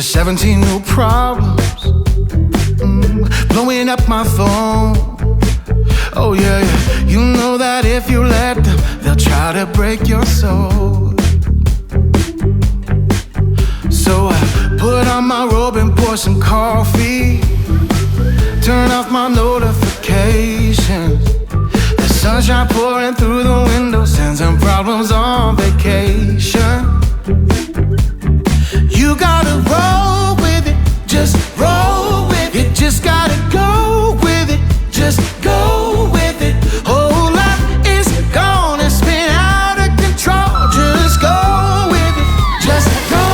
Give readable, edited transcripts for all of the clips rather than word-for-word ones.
Just 17 new problems, blowing up my phone. Oh yeah, yeah. You know that if you let them, they'll try to break your soul. So I put on my robe and pour some coffee, turn off my notifications. The sunshine pouring through the window, sends some problems on vacation. You gotta roll with it, just roll with it. You just gotta go with it, just go with it. Whole life is gonna spin out of control. Just go with it, just go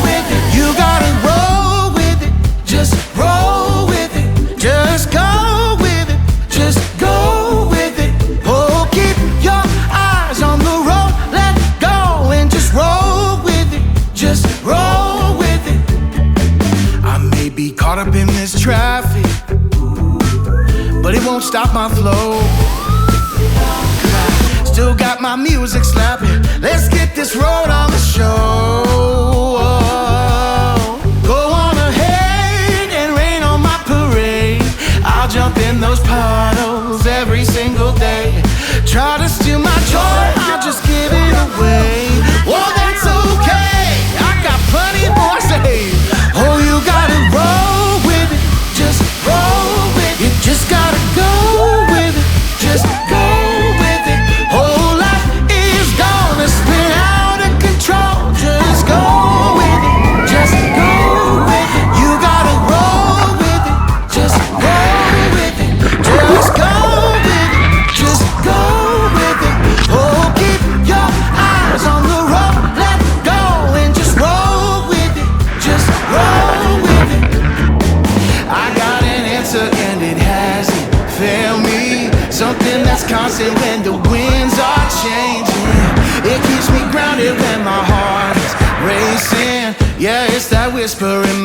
with it. You gotta roll with it, just roll with it. Just go with it, just go with it. Oh, keep your eyes on the road, let go and just roll with it, just roll. Be caught up in this traffic, but it won't stop my flow. Still got my music slapping. Let's get this road on the show. Go on ahead and rain on my parade. I'll jump in those puddles every single day. Try to steal my joy, I'll just give it away. Well, that's okay, I got plenty more to say. Oh, you gotta roll with it, just roll with it. You just gotta go with it, just go with it. Whole life is gonna spin out of control. Just go with it, just go with it. You gotta roll with it, just roll with it. Just go with it, just go with it. Oh, keep your eyes on the road, let go and just roll with it, just roll with it. I got an answer and it hasn't failed me. Something that's constant when the winds are changing. It keeps me grounded when my heart is racing. Yeah, it's that whisper in